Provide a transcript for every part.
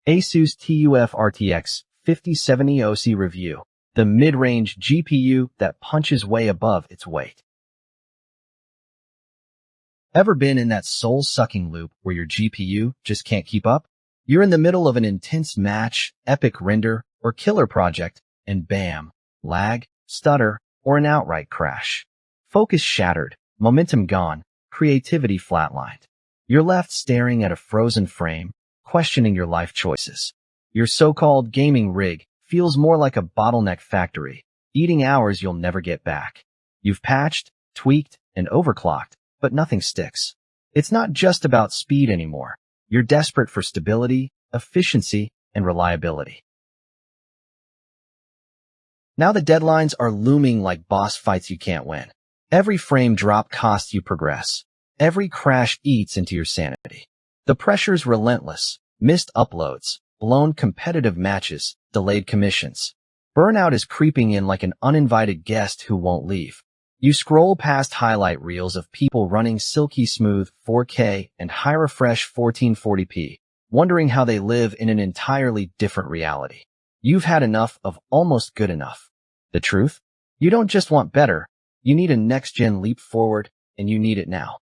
ASUS TUF RTX 5070 OC Review, the mid-range GPU that punches way above its weight. Ever been in that soul-sucking loop where your GPU just can't keep up? You're in the middle of an intense match, epic render, or killer project, and bam, lag, stutter, or an outright crash. Focus shattered, momentum gone, creativity flatlined. You're left staring at a frozen frame, questioning your life choices. Your so-called gaming rig feels more like a bottleneck factory, eating hours you'll never get back. You've patched, tweaked, and overclocked, but nothing sticks. It's not just about speed anymore. You're desperate for stability, efficiency, and reliability. Now the deadlines are looming like boss fights you can't win. Every frame drop costs you progress. Every crash eats into your sanity. The pressure's relentless. Missed uploads, blown competitive matches, delayed commissions. Burnout is creeping in like an uninvited guest who won't leave. You scroll past highlight reels of people running silky-smooth 4K and high-refresh 1440p, wondering how they live in an entirely different reality. You've had enough of almost good enough. The truth? You don't just want better, you need a next-gen leap forward, and you need it now.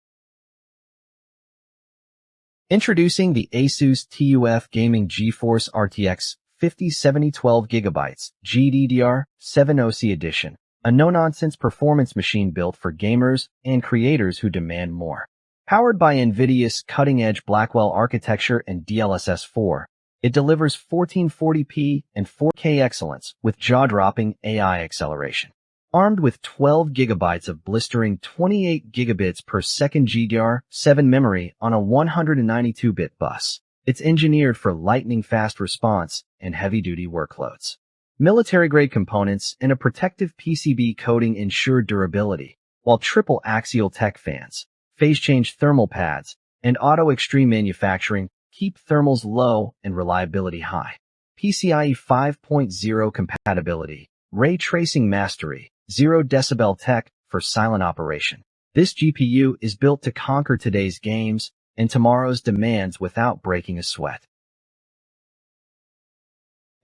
Introducing the ASUS TUF Gaming GeForce RTX 5070 12GB GDDR7 OC Edition, a no-nonsense performance machine built for gamers and creators who demand more. Powered by Nvidia's cutting-edge Blackwell architecture and DLSS 4, it delivers 1440p and 4K excellence with jaw-dropping AI acceleration. Armed with 12 GB of blistering 28 gigabits per second GDDR7 memory on a 192-bit bus, it's engineered for lightning-fast response and heavy-duty workloads. Military-grade components and a protective PCB coating ensure durability, while triple Axial tech fans, phase-change thermal pads, and auto-extreme manufacturing keep thermals low and reliability high. PCIe 5.0 compatibility, ray tracing mastery, 0 decibel tech for silent operation. This GPU is built to conquer today's games and tomorrow's demands without breaking a sweat.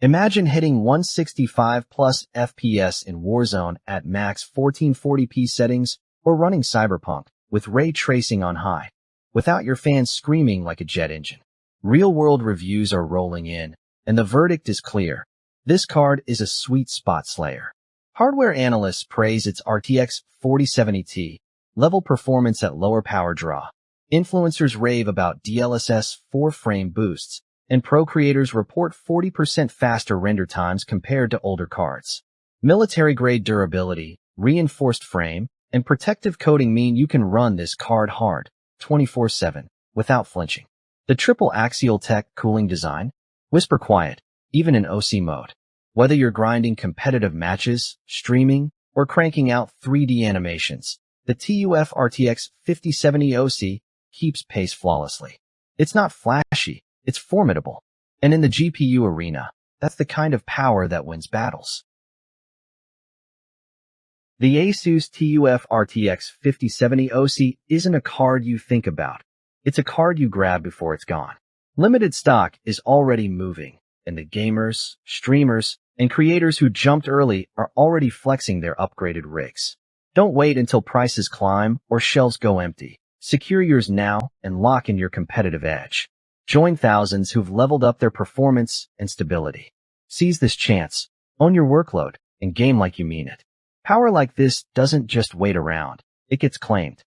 Imagine hitting 165 plus FPS in Warzone at max 1440p settings or running Cyberpunk with ray tracing on high, without your fans screaming like a jet engine. Real-world reviews are rolling in, and the verdict is clear. This card is a sweet spot slayer. Hardware analysts praise its RTX 4070 level performance at lower power draw. Influencers rave about DLSS 4-frame boosts, and pro creators report 40% faster render times compared to older cards. Military-grade durability, reinforced frame, and protective coating mean you can run this card hard, 24/7, without flinching. The triple Axial tech cooling design, whisper quiet, even in OC mode. Whether you're grinding competitive matches, streaming, or cranking out 3D animations, the TUF RTX 5070 OC keeps pace flawlessly. It's not flashy, it's formidable. And in the GPU arena, that's the kind of power that wins battles. The ASUS TUF RTX 5070 OC isn't a card you think about. It's a card you grab before it's gone. Limited stock is already moving, and the gamers, streamers, and creators who jumped early are already flexing their upgraded rigs. Don't wait until prices climb or shelves go empty. Secure yours now and lock in your competitive edge. Join thousands who've leveled up their performance and stability. Seize this chance, own your workload, and game like you mean it. Power like this doesn't just wait around, it gets claimed.